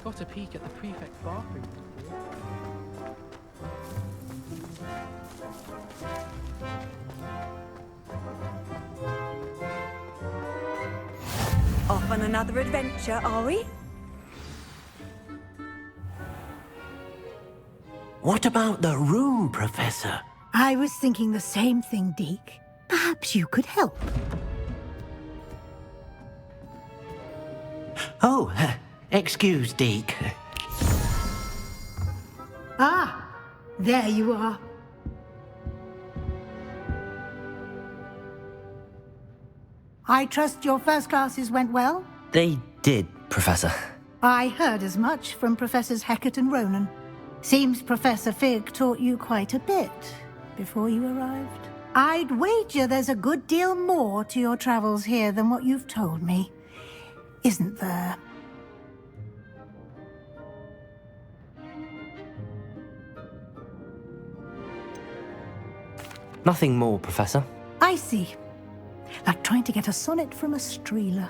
got a peek at the prefect's bathroom. Off on another adventure, are we? What about the room, Professor? I was thinking the same thing, Deke. Perhaps you could help. Oh, excuse, Deke. Ah, there you are. I trust your first classes went well? They did, Professor. I heard as much from Professors Hecat and Ronan. Seems Professor Fig taught you quite a bit before you arrived. I'd wager there's a good deal more to your travels here than what you've told me, isn't there? Nothing more, Professor. I see. Like trying to get a sonnet from a streeler.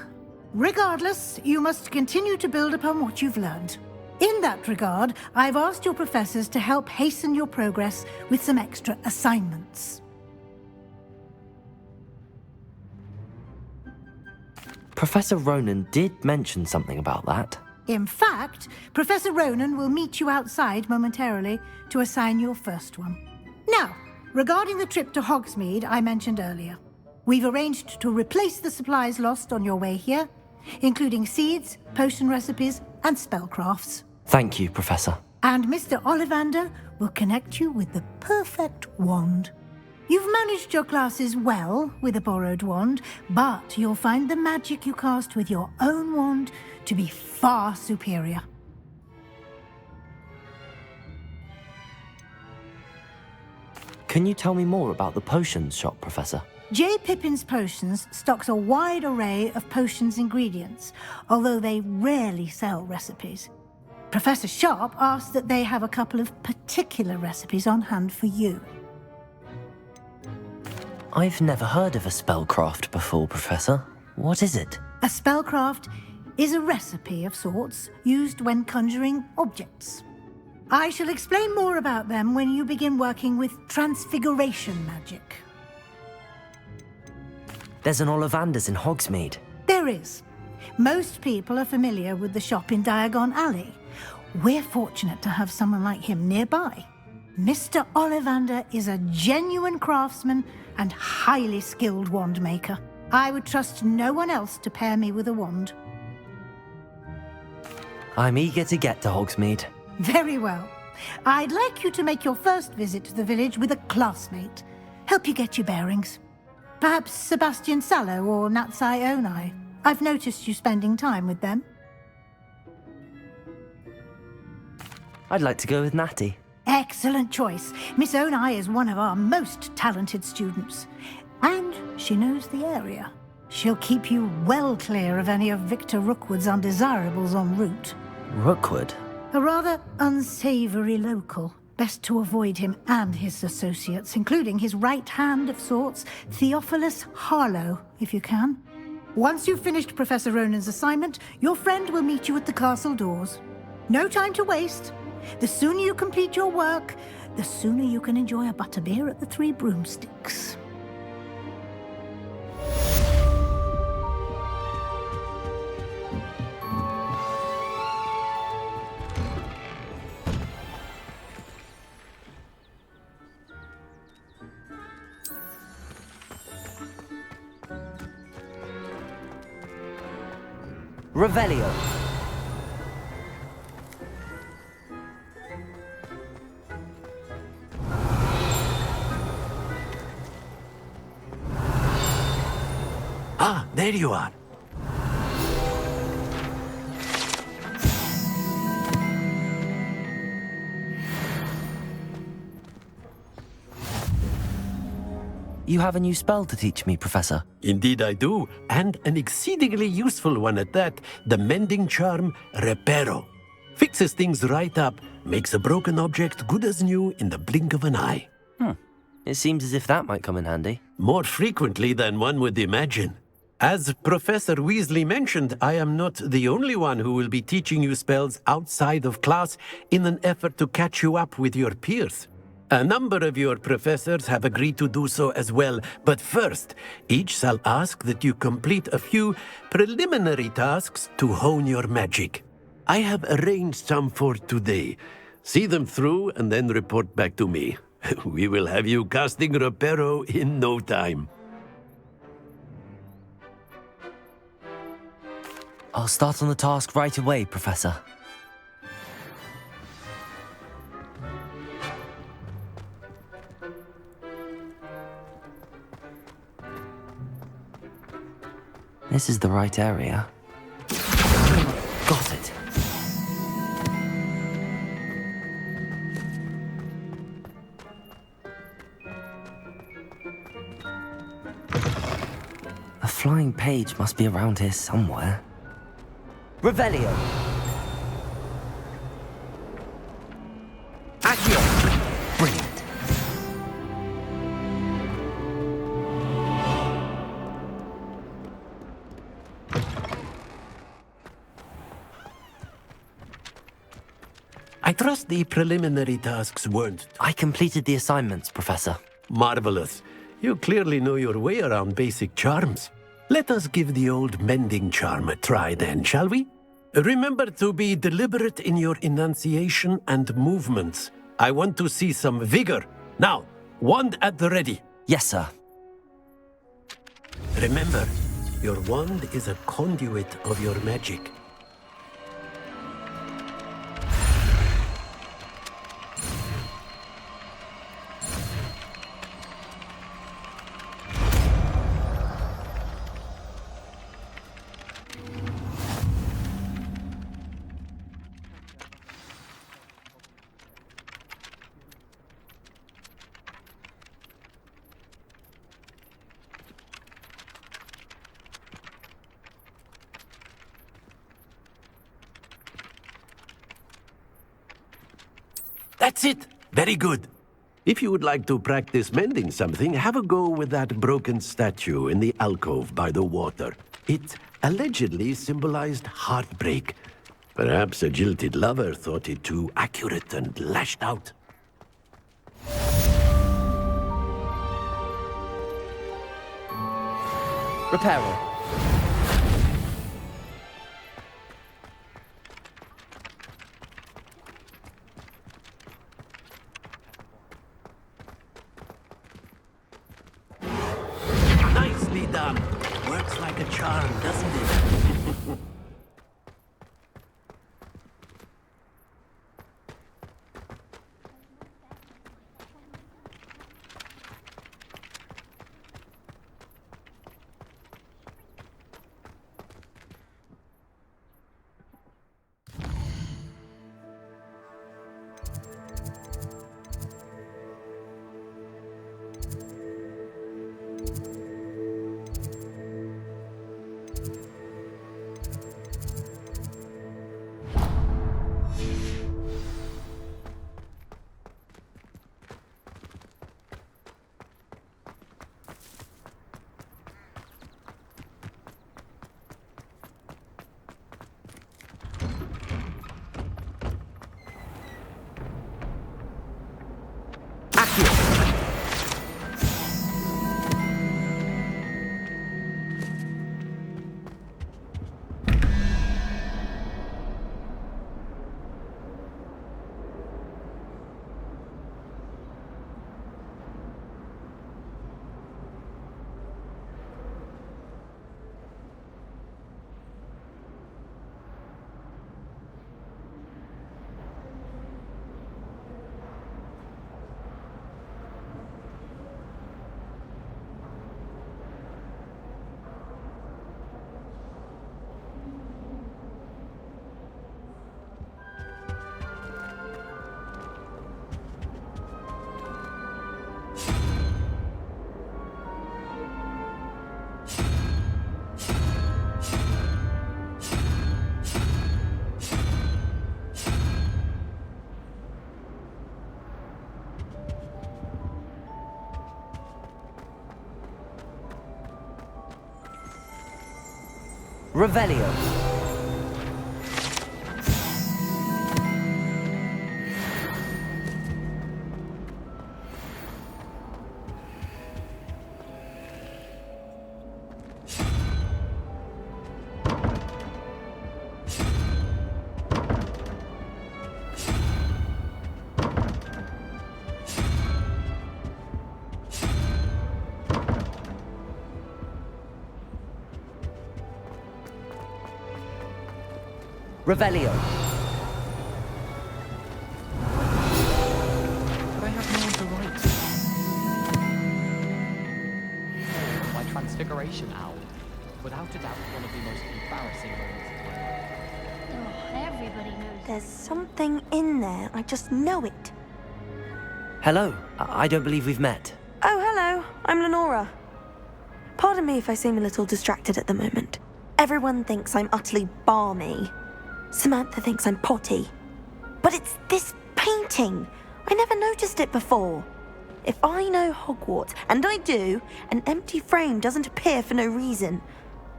Regardless, you must continue to build upon what you've learned. In that regard, I've asked your professors to help hasten your progress with some extra assignments. Professor Ronan did mention something about that. In fact, Professor Ronan will meet you outside momentarily to assign your first one. Now, regarding the trip to Hogsmeade I mentioned earlier, we've arranged to replace the supplies lost on your way here, including seeds, potion recipes, and spellcrafts. Thank you, Professor. And Mr. Ollivander will connect you with the perfect wand. You've managed your classes well with a borrowed wand, but you'll find the magic you cast with your own wand to be far superior. Can you tell me more about the potions shop, Professor? J. Pippin's Potions stocks a wide array of potions ingredients, although they rarely sell recipes. Professor Sharp asked that they have a couple of particular recipes on hand for you. I've never heard of a spellcraft before, Professor. What is it? A spellcraft is a recipe of sorts used when conjuring objects. I shall explain more about them when you begin working with transfiguration magic. There's an Ollivander's in Hogsmeade. There is. Most people are familiar with the shop in Diagon Alley. We're fortunate to have someone like him nearby. Mr. Ollivander is a genuine craftsman and highly skilled wand maker. I would trust no one else to pair me with a wand. I'm eager to get to Hogsmeade. Very well. I'd like you to make your first visit to the village with a classmate. Help you get your bearings. Perhaps Sebastian Sallow or Natsai Onai. I've noticed you spending time with them. I'd like to go with Natty. Excellent choice. Miss Onai is one of our most talented students. And she knows the area. She'll keep you well clear of any of Victor Rookwood's undesirables en route. Rookwood? A rather unsavory local. Best to avoid him and his associates, including his right hand of sorts, Theophilus Harlow, if you can. Once you've finished Professor Ronan's assignment, your friend will meet you at the castle doors. No time to waste. The sooner you complete your work, the sooner you can enjoy a butterbeer at the Three Broomsticks. Revelio. Ah, there you are. You have a new spell to teach me, Professor. Indeed I do, and an exceedingly useful one at that, the mending charm Reparo. Fixes things right up, makes a broken object good as new in the blink of an eye. It seems as if that might come in handy. More frequently than one would imagine. As Professor Weasley mentioned, I am not the only one who will be teaching you spells outside of class in an effort to catch you up with your peers. A number of your professors have agreed to do so as well, but first, each shall ask that you complete a few preliminary tasks to hone your magic. I have arranged some for today. See them through and then report back to me. We will have you casting Reparo in no time. I'll start on the task right away, Professor. This is the right area. Got it. A flying page must be around here somewhere. Revelio. Accio. Brilliant. I trust the preliminary tasks weren't. I completed the assignments, Professor. Marvelous. You clearly know your way around basic charms. Let us give the old mending charm a try then, shall we? Remember to be deliberate in your enunciation and movements. I want to see some vigor. Now, wand at the ready. Yes, sir. Remember, your wand is a conduit of your magic. That's it! Very good. If you would like to practice mending something, have a go with that broken statue in the alcove by the water. It allegedly symbolized heartbreak. Perhaps a jilted lover thought it too accurate and lashed out. Reparo. Nicely done. Works like a charm, doesn't it? Revelio. Revelio. But I have no one to write to. My Transfiguration Owl. Without a doubt, one of the most embarrassing moments of my life. Oh, everybody knows. There's something in there. I just know it. Hello. I don't believe we've met. Oh, hello. I'm Lenora. Pardon me if I seem a little distracted at the moment. Everyone thinks I'm utterly balmy. Samantha thinks I'm potty. But it's this painting. I never noticed it before. If I know Hogwarts, and I do, an empty frame doesn't appear for no reason.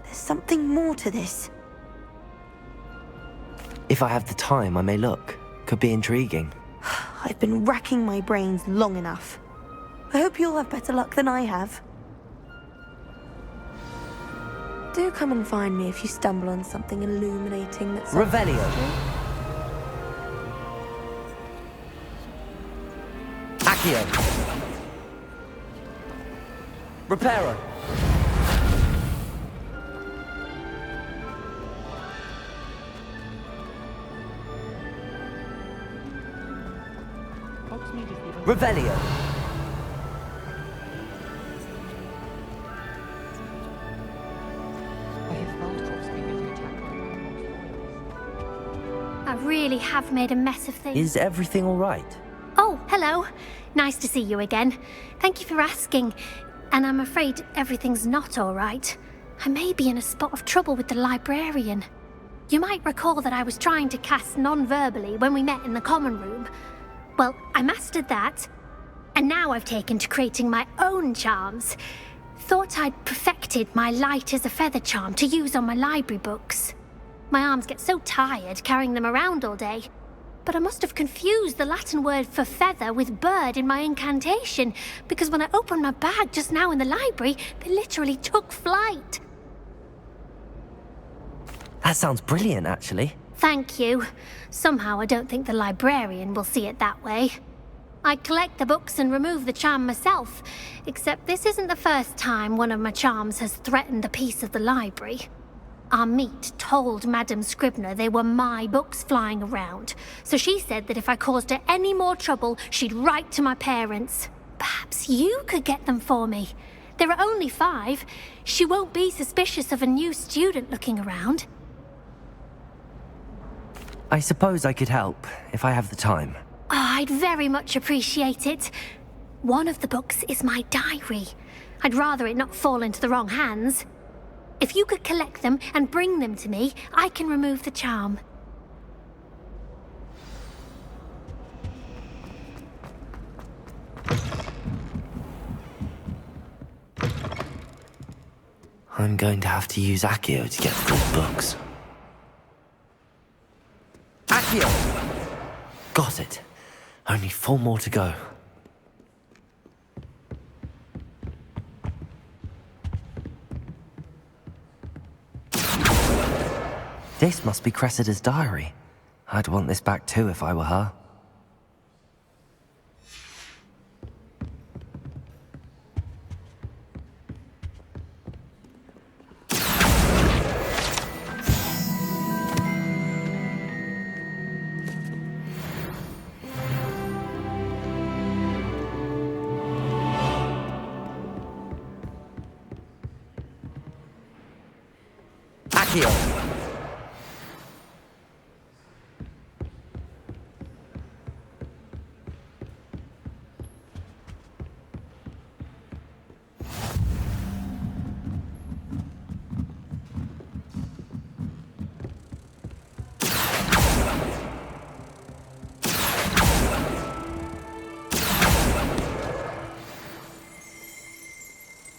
There's something more to this. If I have the time, I may look. Could be intriguing. I've been racking my brains long enough. I hope you'll have better luck than I have. Do come and find me if you stumble on something illuminating that's... Revelio. Accio. Reparo. Hogsmeade is the only... Revelio. I hear Feldcroft's been getting attacked by Hogwarts. I really have made a mess of things. Is everything all right? Oh, hello. Nice to see you again. Thank you for asking. And I'm afraid everything's not all right. I may be in a spot of trouble with the librarian. You might recall that I was trying to cast non-verbally when we met in the common room. Well, I mastered that. And now I've taken to creating my own charms. Thought I'd perfected my light as a feather charm to use on my library books. My arms get so tired carrying them around all day. But I must have confused the Latin word for feather with bird in my incantation, because when I opened my bag just now in the library, they literally took flight. That sounds brilliant, actually. Thank you. Somehow I don't think the librarian will see it that way. I collect the books and remove the charm myself, except this isn't the first time one of my charms has threatened a piece of the library. Our meet told Madame Scribner they were my books flying around, so she said that if I caused her any more trouble, she'd write to my parents. Perhaps you could get them for me. There are only 5. She won't be suspicious of a new student looking around. I suppose I could help, if I have the time. Oh, I'd very much appreciate it. One of the books is my diary. I'd rather it not fall into the wrong hands. If you could collect them and bring them to me, I can remove the charm. I'm going to have to use Accio to get to those books. Accio! Got it. Only 4 more to go. This must be Cressida's diary. I'd want this back too if I were her. Accio!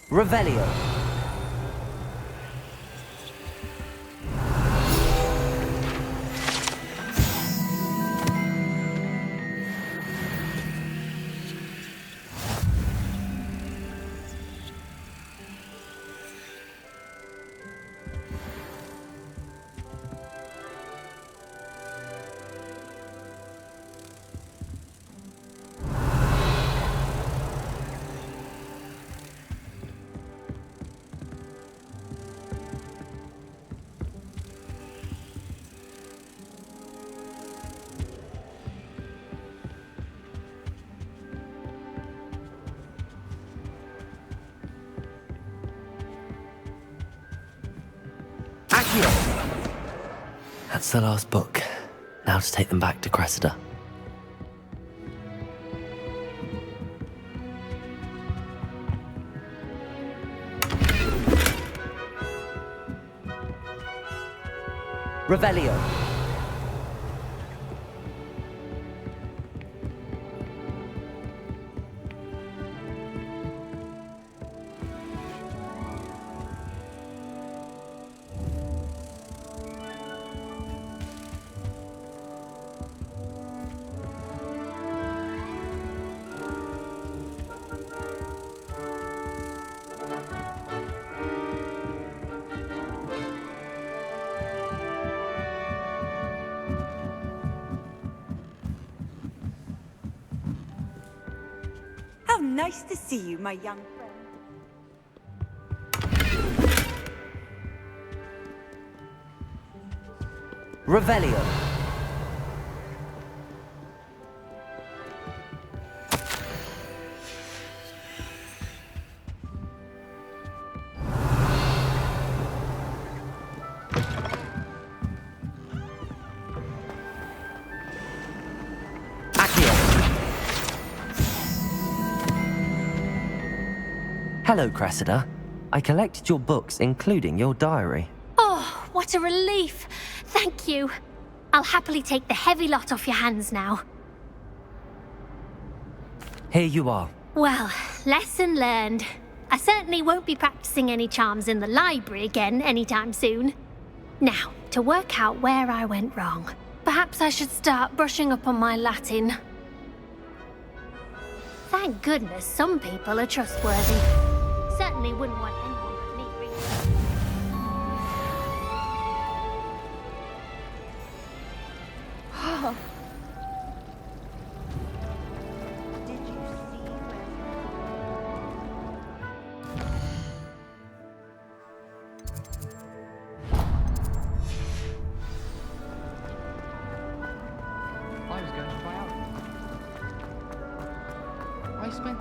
Revelio. Accio! That's the last book. Now to take them back to Cressida. Revelio. How nice to see you, my young friend. Revelio. Hello, Cressida. I collected your books, including your diary. Oh, what a relief. Thank you. I'll happily take the heavy lot off your hands now. Here you are. Well, lesson learned. I certainly won't be practicing any charms in the library again anytime soon. Now, to work out where I went wrong. Perhaps I should start brushing up on my Latin. Thank goodness some people are trustworthy. Certainly wouldn't want anyone but me reading. Did you see where... I was going to try out. I spent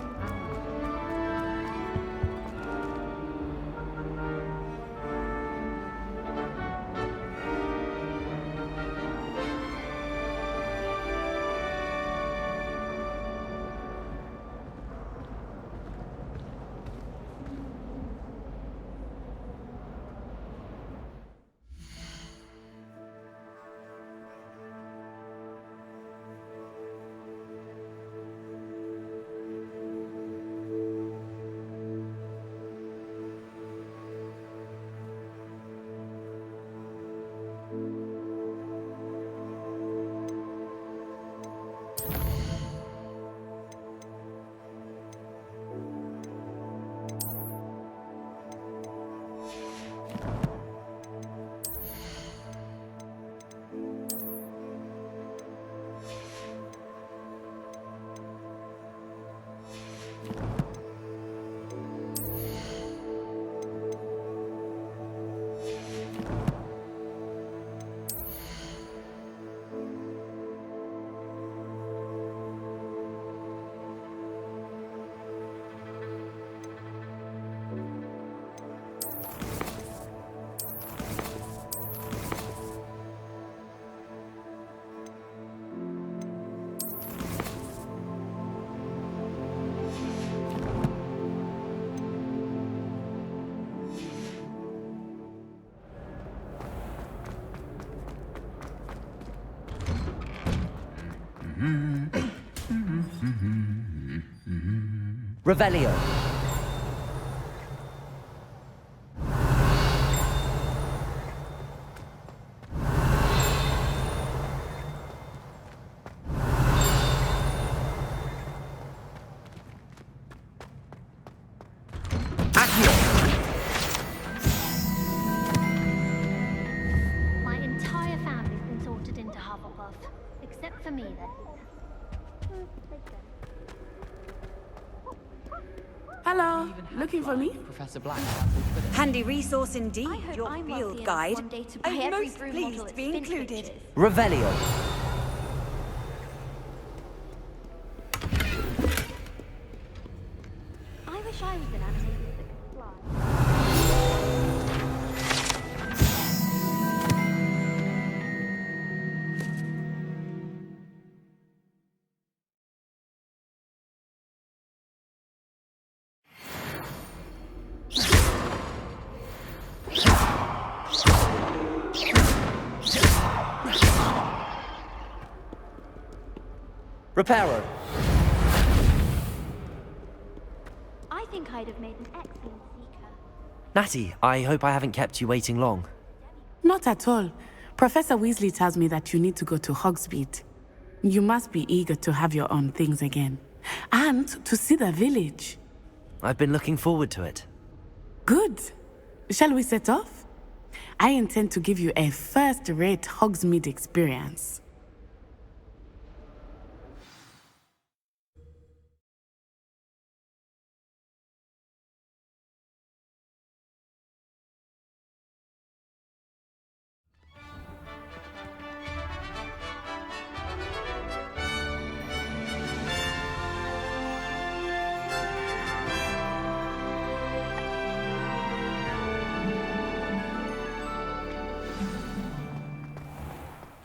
Revelio. My entire family's been sorted into Hufflepuff. Except for me, then. Hello, looking for me? Professor Black. Handy resource indeed, I hope your I'm field wealthy guide. enough one day to buy I'm every most broom pleased model to be at Spin included. Riches. Revelio. I wish I was an animator that could fly. Reparo! I think I'd have made an excellent seeker. Natty, I hope I haven't kept you waiting long. Not at all. Professor Weasley tells me that you need to go to Hogsmeade. You must be eager to have your own things again. And to see the village. I've been looking forward to it. Good. Shall we set off? I intend to give you a first-rate Hogsmeade experience.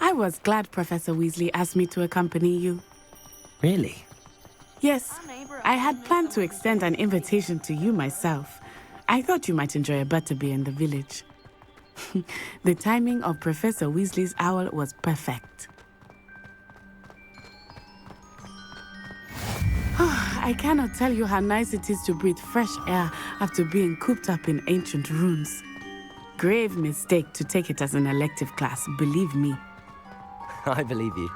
I was glad Professor Weasley asked me to accompany you. Really? Yes, I had planned to extend an invitation to you myself. I thought you might enjoy a butterbeer in the village. The timing of Professor Weasley's owl was perfect. I cannot tell you how nice it is to breathe fresh air after being cooped up in ancient runes. Grave mistake to take it as an elective class, believe me. I believe you.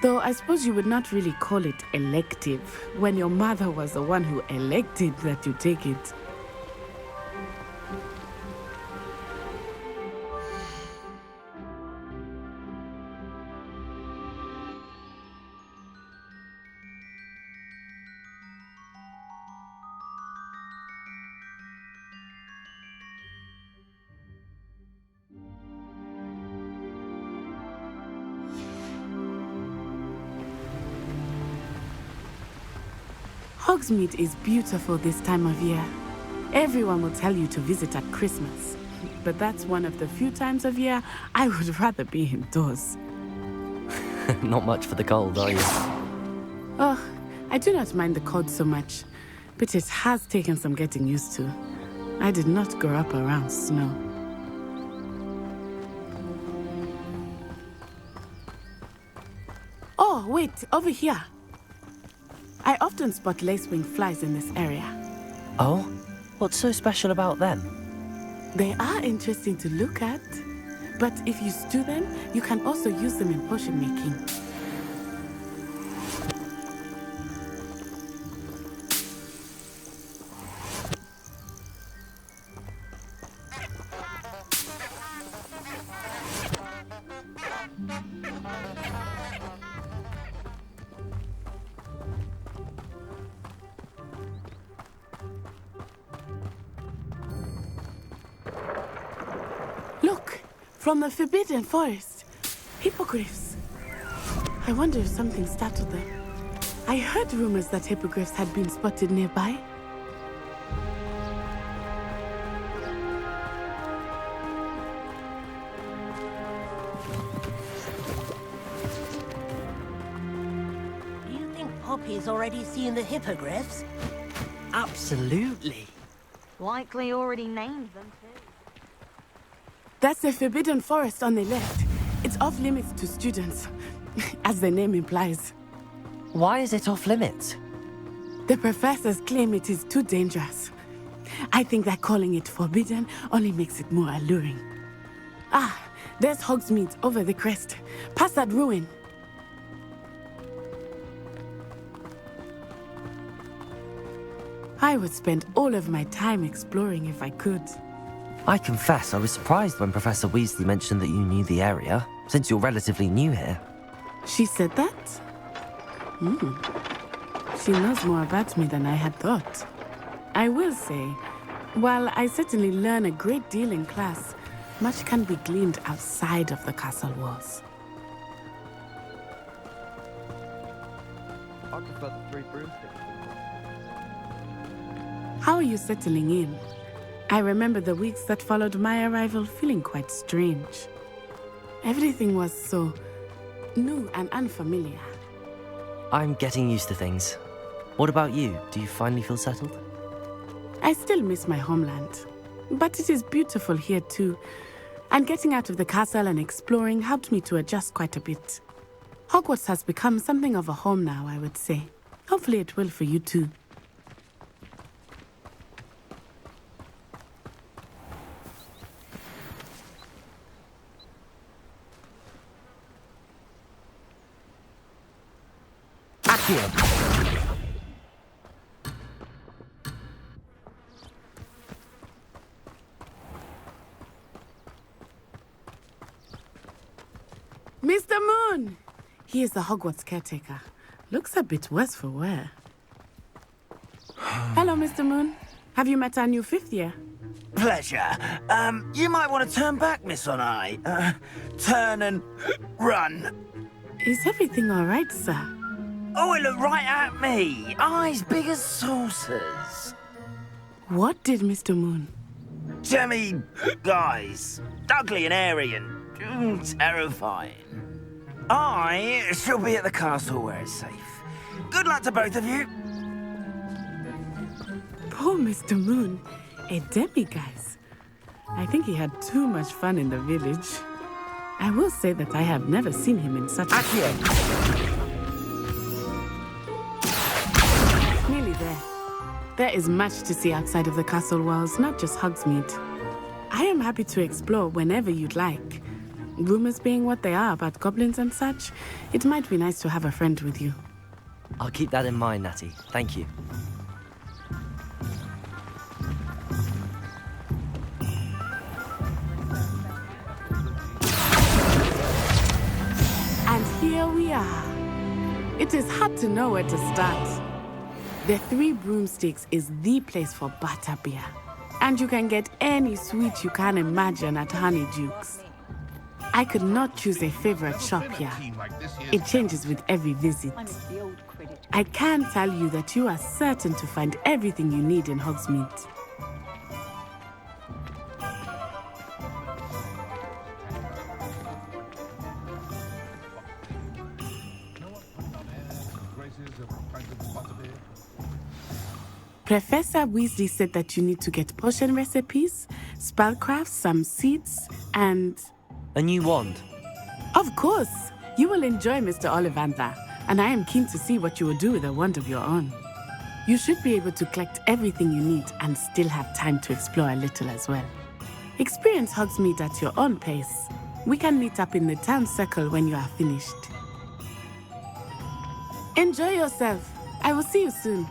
Though I suppose you would not really call it elective when your mother was the one who elected that you take it. Hogsmeade is beautiful this time of year. Everyone will tell you to visit at Christmas, but that's one of the few times of year I would rather be indoors. Not much for the cold, are you? Oh, I do not mind the cold so much, but it has taken some getting used to. I did not grow up around snow. Oh, wait, over here. I often spot lacewing flies in this area. Oh? What's so special about them? They are interesting to look at, but if you stew them, you can also use them in potion making. Look, from the Forbidden Forest. Hippogriffs. I wonder if something startled them. I heard rumors that hippogriffs had been spotted nearby. Do you think Poppy's already seen the hippogriffs? Absolutely. Likely already named them too. That's the Forbidden Forest on the left. It's off limits to students, as the name implies. Why is it off limits? The professors claim it is too dangerous. I think that calling it forbidden only makes it more alluring. Ah, there's Hogsmeade over the crest. Past that ruin. I would spend all of my time exploring if I could. I confess I was surprised when Professor Weasley mentioned that you knew the area, since you're relatively new here. She said that? She knows more about me than I had thought. I will say, while I certainly learn a great deal in class, much can be gleaned outside of the castle walls. I prefer the 3 broomsticks. How are you settling in? I remember the weeks that followed my arrival feeling quite strange. Everything was so new and unfamiliar. I'm getting used to things. What about you? Do you finally feel settled? I still miss my homeland, but it is beautiful here too. And getting out of the castle and exploring helped me to adjust quite a bit. Hogwarts has become something of a home now, I would say. Hopefully it will for you too. Mr. Moon! He is the Hogwarts caretaker. Looks a bit worse for wear. Hello, Mr. Moon. Have you met our new 5th year? Pleasure. You might want to turn back, Miss Onai. Turn and run. Is everything all right, sir? Oh, it looked right at me. Eyes big as saucers. What did Mr. Moon? Jemmy, guys. Ugly and airy and terrifying. I shall be at the castle where it's safe. Good luck to both of you. Poor Mr. Moon. A demi-guise. I think he had too much fun in the village. I will say that I have never seen him in such a... Nearly there. There is much to see outside of the castle walls, not just Hogsmeade. I am happy to explore whenever you'd like. Rumors being what they are about goblins and such, it might be nice to have a friend with you. I'll keep that in mind, Natty. Thank you. And here we are. It is hard to know where to start. The Three Broomsticks is the place for butterbeer. And you can get any sweet you can imagine at Honeyduke's. I could not choose a favorite shop here. It changes with every visit. I can tell you that you are certain to find everything you need in Hogsmeade. Professor Weasley said that you need to get potion recipes, spellcrafts, some seeds, and... A new wand. Of course! You will enjoy Mr. Ollivander, and I am keen to see what you will do with a wand of your own. You should be able to collect everything you need and still have time to explore a little as well. Experience Hogsmeade at your own pace. We can meet up in the town circle when you are finished. Enjoy yourself. I will see you soon.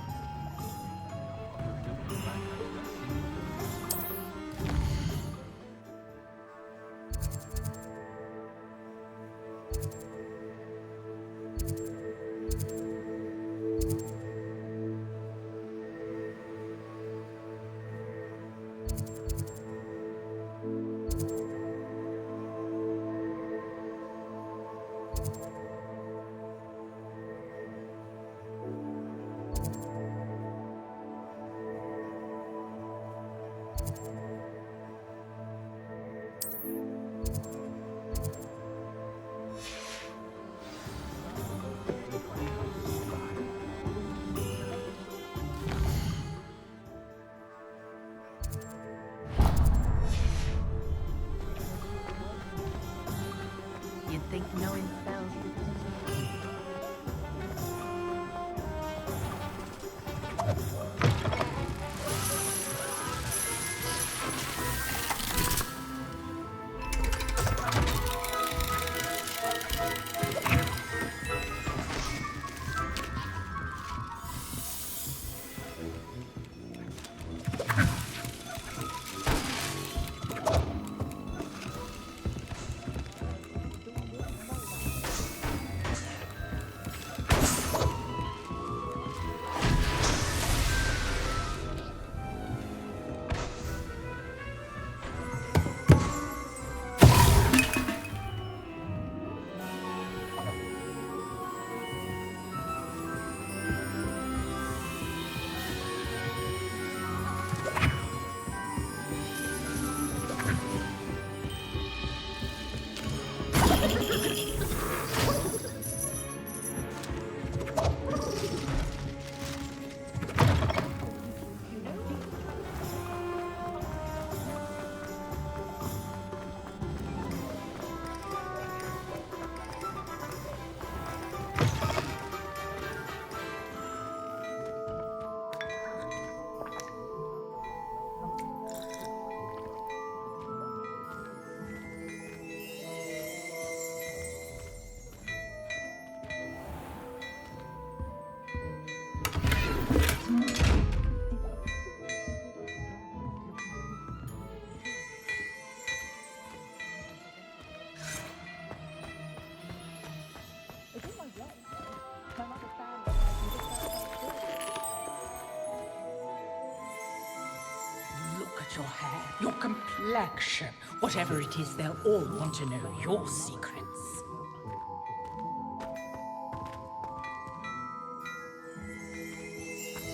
your complexion. Whatever it is, they'll all want to know your secrets.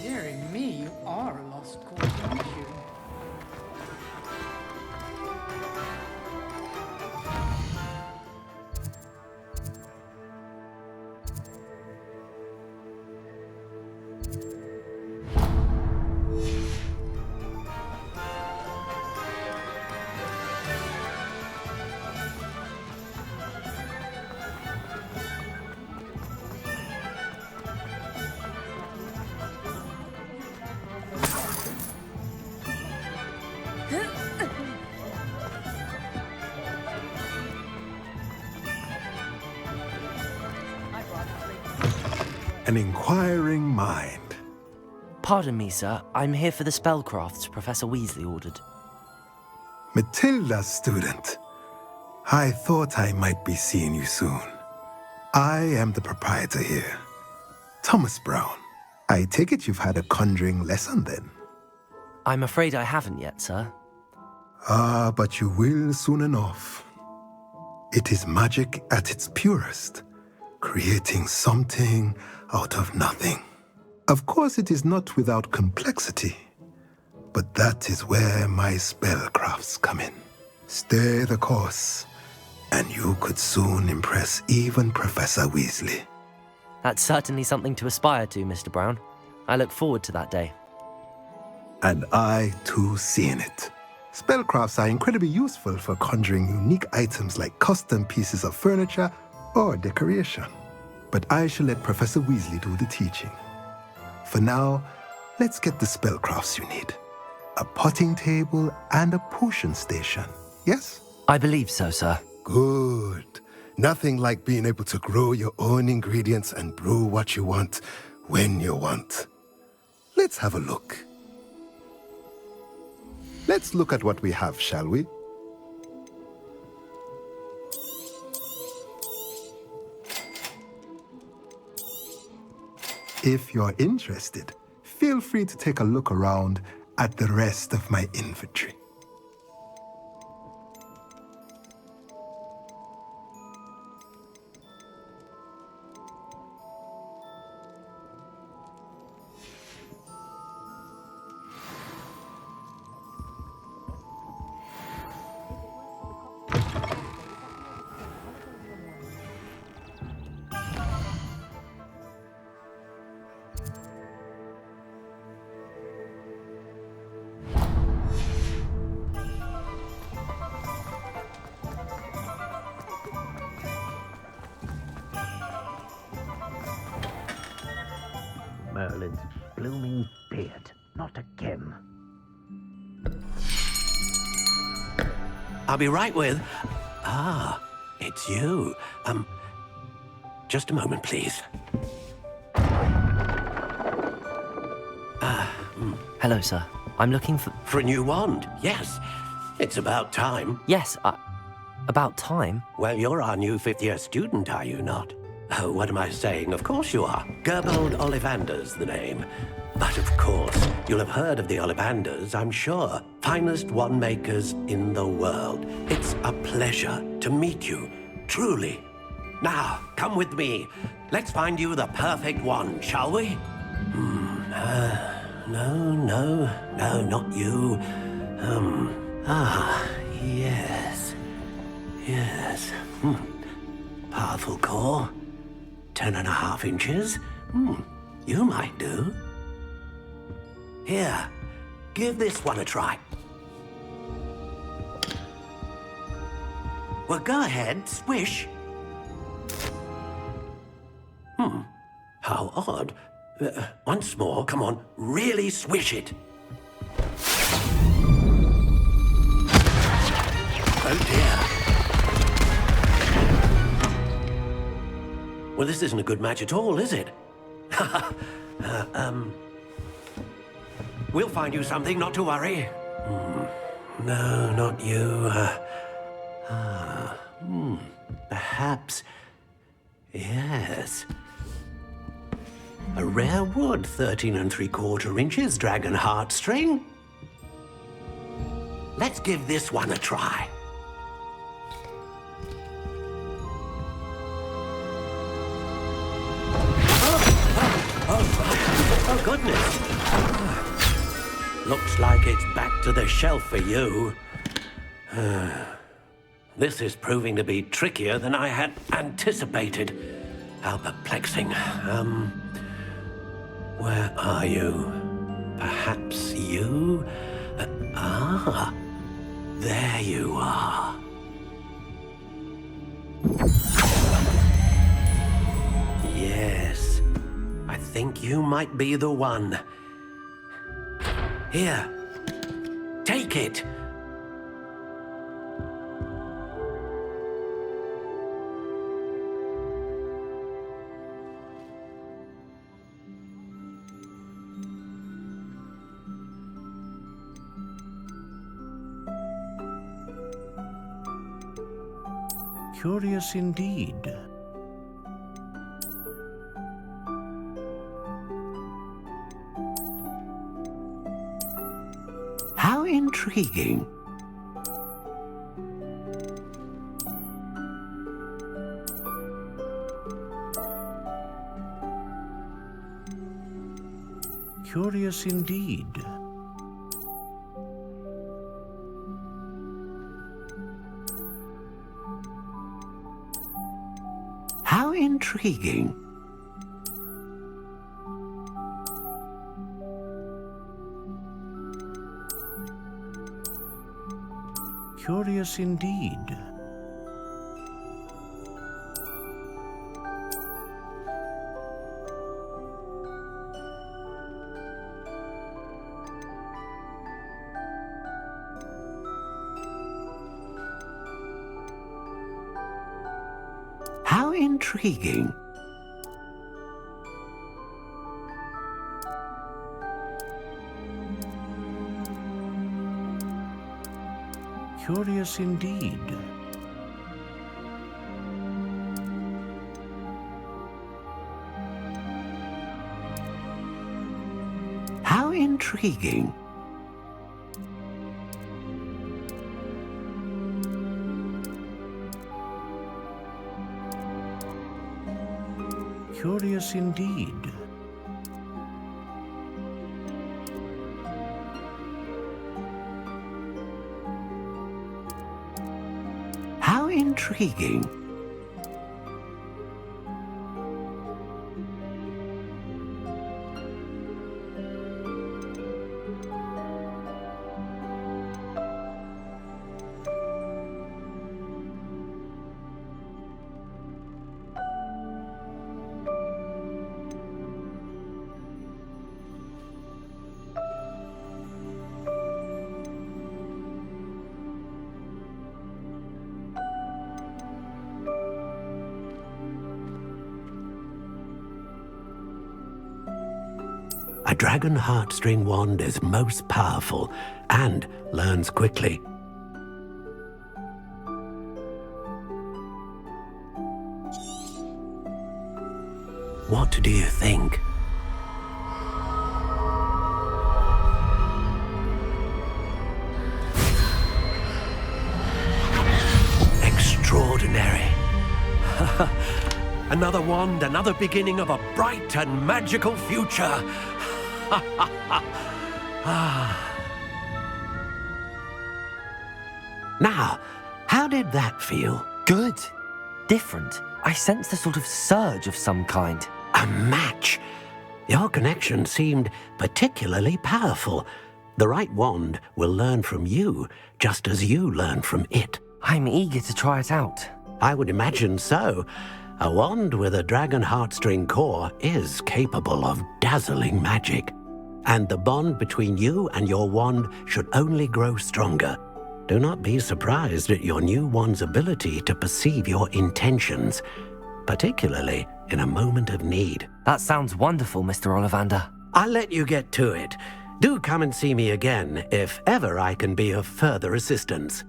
Dearie me, you are a lost cause, aren't you? An inquiring mind. Pardon me, sir. I'm here for the spellcrafts Professor Weasley ordered. Matilda's student. I thought I might be seeing you soon. I am the proprietor here, Thomas Brown. I take it you've had a conjuring lesson then? I'm afraid I haven't yet, sir. Ah, but you will soon enough. It is magic at its purest, creating something out of nothing. Of course, it is not without complexity, but that is where my spellcrafts come in. Stay the course, and you could soon impress even Professor Weasley. That's certainly something to aspire to, Mr. Brown. I look forward to that day. And I, too, seeing it. Spellcrafts are incredibly useful for conjuring unique items like custom pieces of furniture or decoration. But I shall let Professor Weasley do the teaching. For now, let's get the spellcrafts you need. A potting table and a potion station, yes? I believe so, sir. Good. Nothing like being able to grow your own ingredients and brew what you want when you want. Let's have a look. Let's look at what we have, shall we? If you're interested, feel free to take a look around at the rest of my inventory. Merlin's blooming beard. Not again. I'll be right with... Ah, it's you. Just a moment, please. Hello, sir. I'm looking for... For a new wand, yes. It's about time. Yes, about time? Well, you're our new fifth-year student, are you not? Oh, what am I saying? Of course you are. Gerbold Ollivander's the name. But of course, you'll have heard of the Ollivanders, I'm sure. Finest wand makers in the world. It's a pleasure to meet you, truly. Now, come with me. Let's find you the perfect wand, shall we? No, not you. Yes. Powerful core. 10.5 inches. You might do. Here, give this one a try. Well, go ahead, swish. How odd. Once more, come on, really swish it. Oh dear. Well, this isn't a good match at all, is it? We'll find you something, not to worry. No, not you. Perhaps... Yes. A rare wood, 13 3/4 inches, dragon heartstring. let's give this one a try. Oh, goodness. Looks like it's back to the shelf for you. This is proving to be trickier than I had anticipated. How perplexing. Where are you? Perhaps you? There you are. Yes, I think you might be the one. Here, take it. Curious indeed. How intriguing. Curious indeed. How intriguing. Curious indeed. How intriguing. Curious indeed. How intriguing. Curious indeed. How intriguing. A dragon heartstring wand is most powerful and learns quickly. What do you think? Extraordinary. Another wand, another beginning of a bright and magical future. Now, how did that feel? Good. Different. I sensed a sort of surge of some kind. A match. Your connection seemed particularly powerful. The right wand will learn from you, just as you learn from it. I'm eager to try it out. I would imagine so. A wand with a dragon heartstring core is capable of dazzling magic. And the bond between you and your wand should only grow stronger. Do not be surprised at your new wand's ability to perceive your intentions, particularly in a moment of need. That sounds wonderful, Mr. Ollivander. I'll let you get to it. Do come and see me again if ever I can be of further assistance.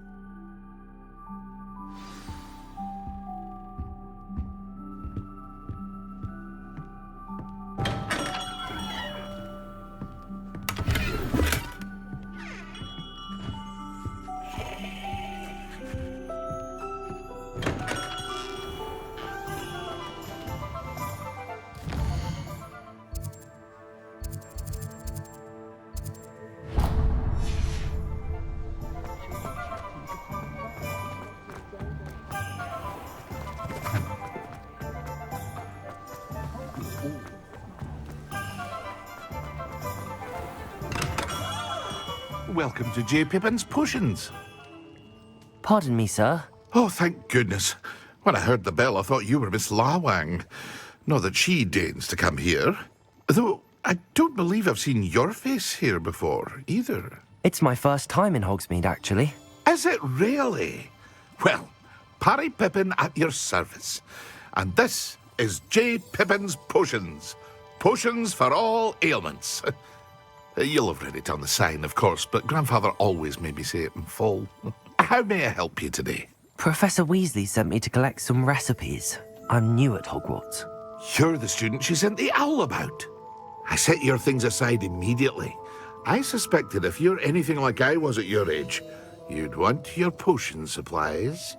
welcome to J. Pippin's Potions. Pardon me, sir. Oh, thank goodness. When I heard the bell, I thought you were Miss Lawang. Not that she deigns to come here. Though, I don't believe I've seen your face here before, either. It's my first time in Hogsmeade, actually. Is it really? Well, Parry Pippin at your service. And this is J. Pippin's Potions. Potions for all ailments. You'll have read it on the sign, of course, but Grandfather always made me say it in full. How may I help you today? Professor Weasley sent me to collect some recipes. I'm new at Hogwarts. You're the student she sent the owl about. I set your things aside immediately. I suspected if you're anything like I was at your age, you'd want your potion supplies.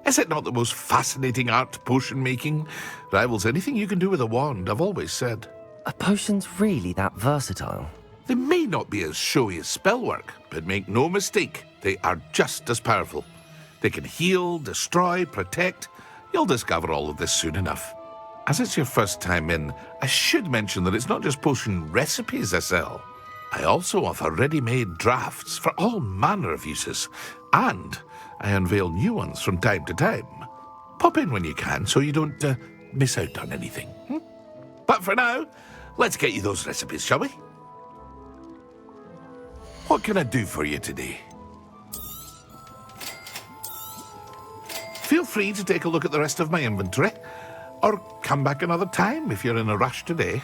Is it not the most fascinating art, potion making? Rivals anything you can do with a wand, I've always said. Are potions really that versatile? They may not be as showy as spellwork, but make no mistake, they are just as powerful. They can heal, destroy, protect. You'll discover all of this soon enough. As it's your first time in, I should mention that it's not just potion recipes I sell. I also offer ready-made drafts for all manner of uses, and I unveil new ones from time to time. Pop in when you can so you don't miss out on anything. But for now, let's get you those recipes, shall we? What can I do for you today? Feel free to take a look at the rest of my inventory, or come back another time if you're in a rush today.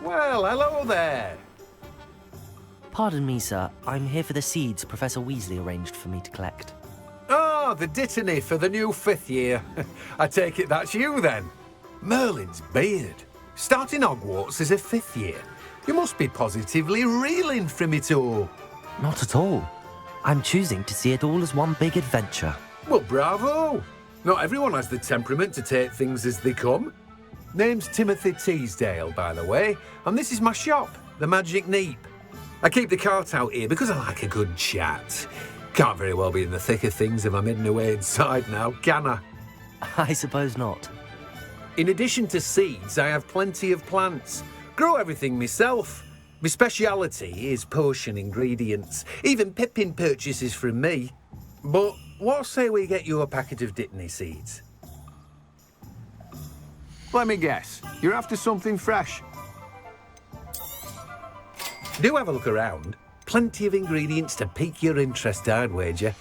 Well, hello there. Pardon me, sir. I'm here for the seeds Professor Weasley arranged for me to collect. Oh, the dittany for the new 5th year. I take it that's you, then. Merlin's beard. Starting Hogwarts as a 5th year. You must be positively reeling from it all. Not at all. I'm choosing to see it all as one big adventure. Well, bravo. Not everyone has the temperament to take things as they come. Name's Timothy Teasdale, by the way, and this is my shop, the Magic Neep. I keep the cart out here because I like a good chat. Can't very well be in the thick of things if I'm hidden away inside now, can I? I suppose not. In addition to seeds, I have plenty of plants. Grow everything myself. My speciality is potion ingredients. Even Pippin purchases from me. But what say we get you a packet of Dittany seeds? Let me guess. You're after something fresh. Do have a look around. Plenty of ingredients to pique your interest, I'd wager.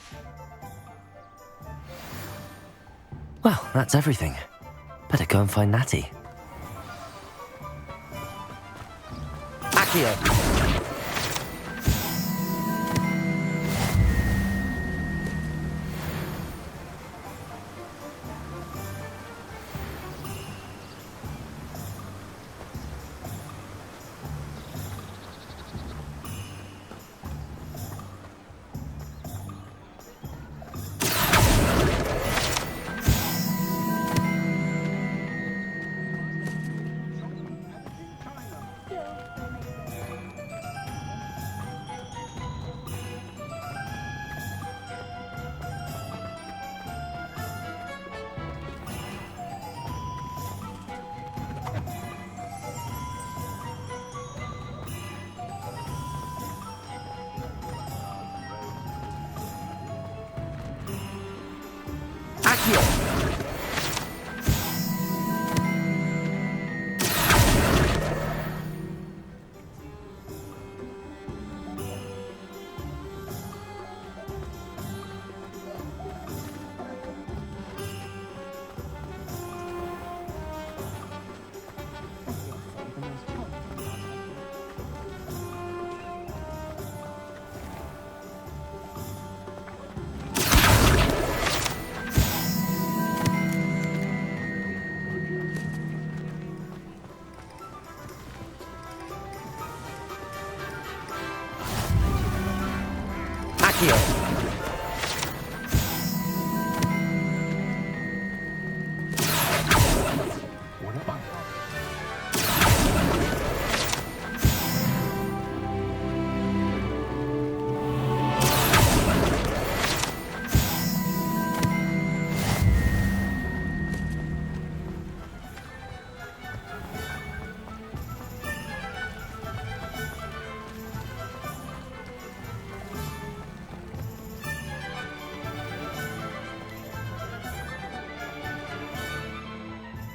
Well, that's everything. Better go and find Natty. Accio! Accio.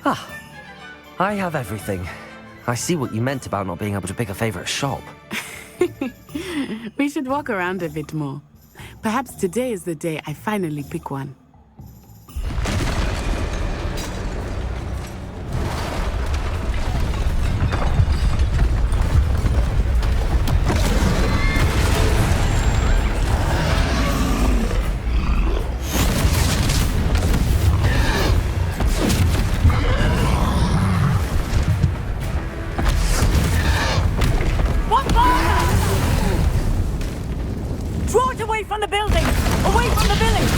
Ah, I have everything. I see what you meant about not being able to pick a favorite shop. We should walk around a bit more. Perhaps today is the day I finally pick one. Draw it away from the building! Away from the village!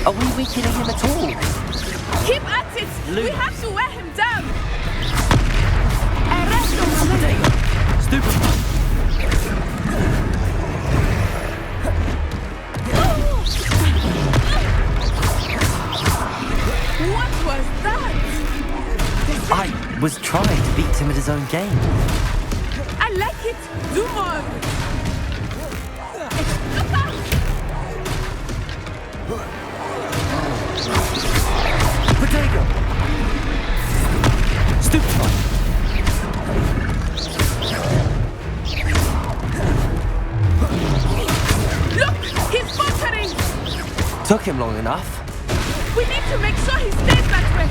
Are we weakening him at all? Keep at it! We have to wear him down! Stupefy! What was that? I was trying to beat him at his own game. I like it! Do more! Look out! Potato! Stupefy! Look! He's faltering! Took him long enough. We need to make sure he stays that way!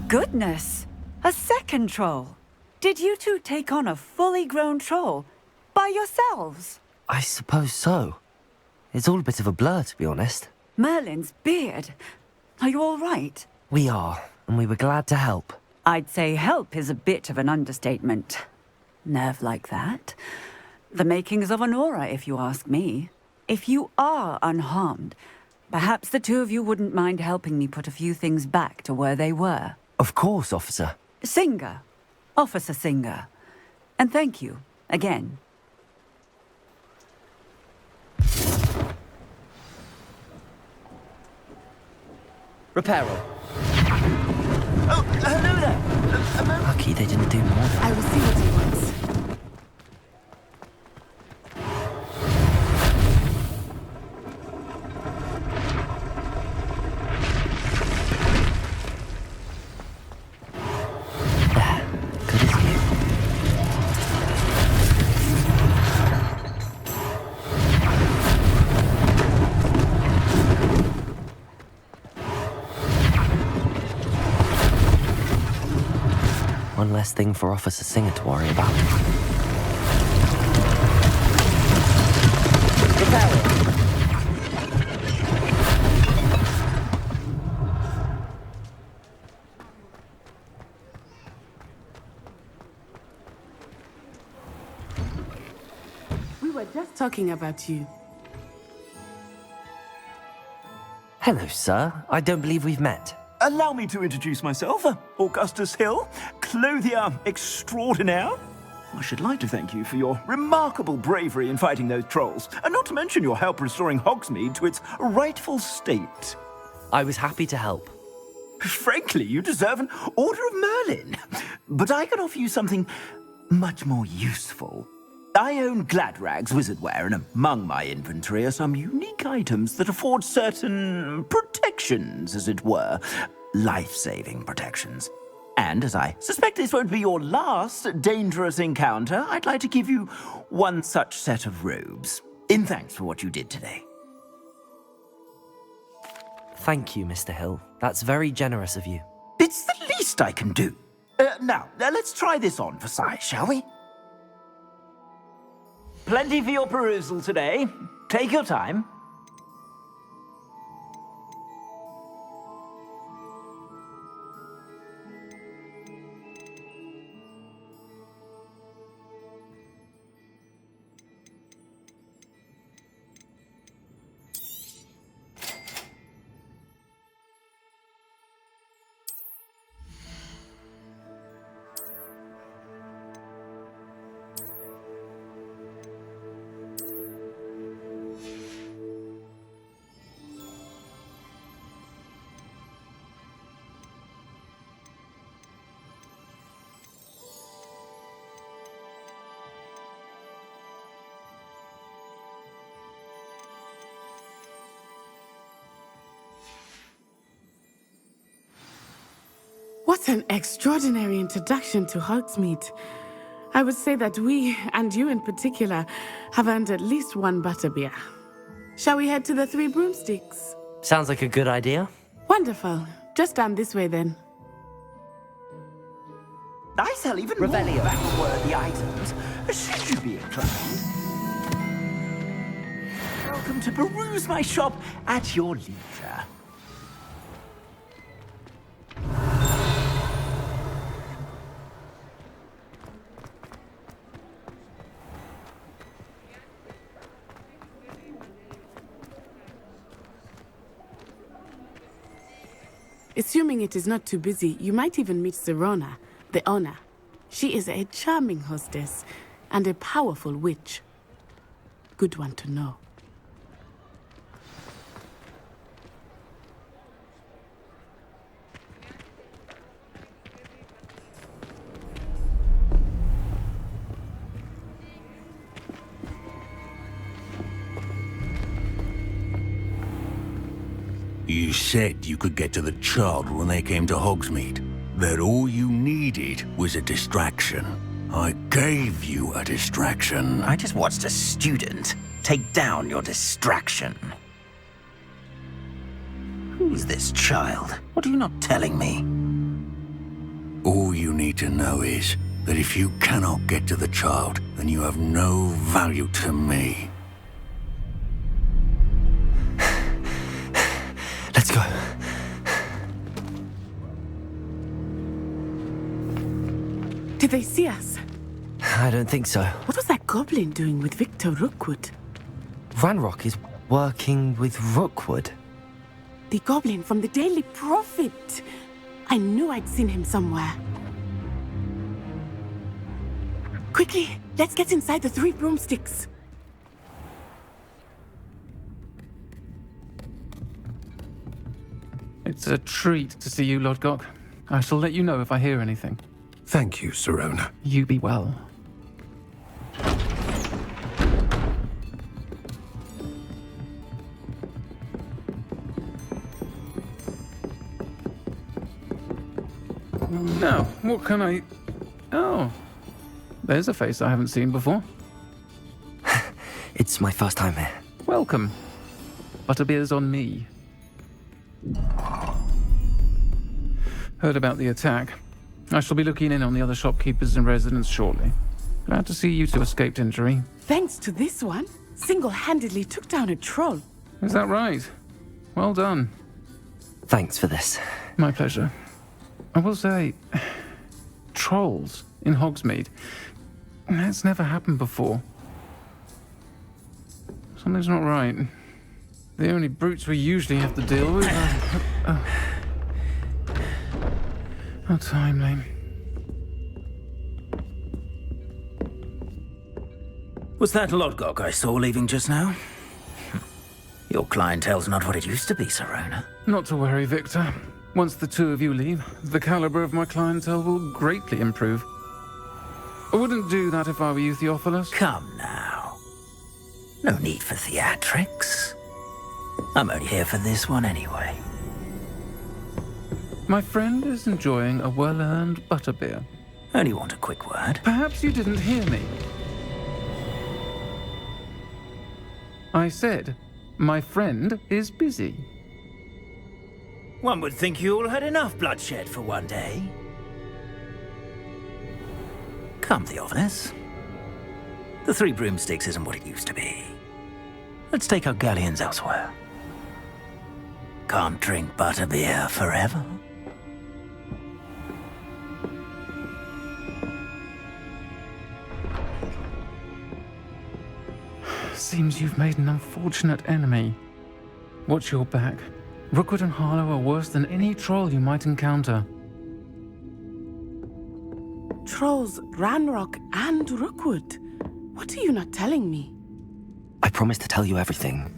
Goodness! A second troll! Did you two take on a fully grown troll? By yourselves? I suppose so. It's all a bit of a blur, to be honest. Merlin's beard. Are you all right? We are, and we were glad to help. I'd say help is a bit of an understatement. Nerve like that. The makings of an aura, if you ask me. If you are unharmed, perhaps the two of you wouldn't mind helping me put a few things back to where they were. Of course, officer. Singer. Officer Singer. And thank you, again. Reparo. Oh, hello there. Lucky they didn't do more. I will see what he wants. Good as you. One less thing for Officer Singer to worry about. We were just talking about you. Hello, sir. I don't believe we've met. Allow me to introduce myself, Augustus Hill, clothier extraordinaire. I should like to thank you for your remarkable bravery in fighting those trolls, and not to mention your help restoring Hogsmeade to its rightful state. I was happy to help. Frankly, you deserve an Order of Merlin. But I can offer you something much more useful. I own Gladrag's wizardware, and among my inventory are some unique items that afford certain protections, as it were. Life-saving protections. And as I suspect this won't be your last dangerous encounter, I'd like to give you one such set of robes, in thanks for what you did today. Thank you, Mr. Hill. That's very generous of you. It's the least I can do. Now, let's try this on for size, shall we? Plenty for your perusal today. Take your time. What an extraordinary introduction to Hogsmeade. I would say that we, and you in particular, have earned at least one butterbeer. Shall we head to the Three Broomsticks? Sounds like a good idea. Wonderful. Just down this way then. I sell even more battle-worthy items, should you be inclined. Welcome to peruse my shop at your leisure. Assuming it is not too busy, you might even meet Sirona, the owner. She is a charming hostess and a powerful witch. Good one to know. You said you could get to the child when they came to Hogsmeade. That all you needed was a distraction. I gave you a distraction. I just watched a student take down your distraction. Who's this child? What are you not telling me? All you need to know is that if you cannot get to the child, then you have no value to me. Let's go. Did they see us? I don't think so. What was that goblin doing with Victor Rookwood? Ranrock is working with Rookwood. The goblin from the Daily Prophet. I knew I'd seen him somewhere. Quickly, let's get inside the Three Broomsticks. It's a treat to see you, Lodgok. I shall let you know if I hear anything. Thank you, Sirona. You be well. Now, what can I... Oh, there's a face I haven't seen before. It's my first time here. Welcome. Butterbeer's on me. Heard about the attack. I shall be looking in on the other shopkeepers and residents shortly. Glad to see you two escaped injury. Thanks to this one, single-handedly took down a troll. Is that right? Well done. Thanks for this. My pleasure. I will say, trolls in Hogsmeade. That's never happened before. Something's not right. The only brutes we usually have to deal with are... How timely. Was that Lodgok I saw leaving just now? Your clientele's not what it used to be, Serona. Not to worry, Victor. Once the two of you leave, the caliber of my clientele will greatly improve. I wouldn't do that if I were you, Theophilus. Come now. No need for theatrics. I'm only here for this one anyway. My friend is enjoying a well-earned butterbeer. Only want a quick word. Perhaps you didn't hear me. I said, my friend is busy. One would think you all had enough bloodshed for one day. Come, Theophilus. The Three Broomsticks isn't what it used to be. Let's take our galleons elsewhere. Can't drink butterbeer forever. Seems you've made an unfortunate enemy. Watch your back. Rookwood and Harlow are worse than any troll you might encounter. Trolls, Ranrock, and Rookwood. What are you not telling me? I promised to tell you everything,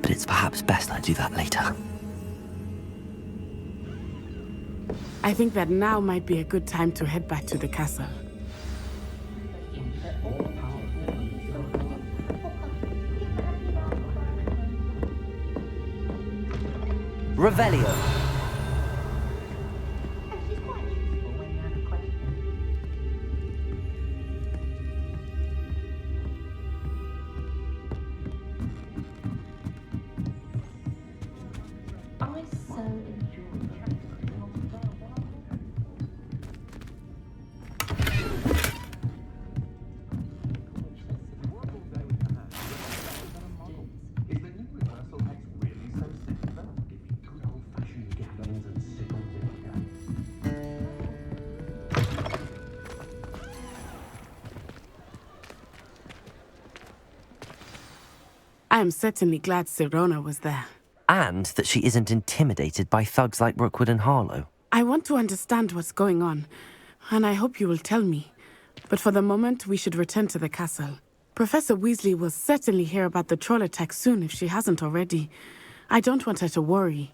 but it's perhaps best I do that later. I think that now might be a good time to head back to the castle. Revelio. I am certainly glad Serona was there. And that she isn't intimidated by thugs like Rookwood and Harlow. I want to understand what's going on, and I hope you will tell me. But for the moment, we should return to the castle. Professor Weasley will certainly hear about the troll attack soon if she hasn't already. I don't want her to worry.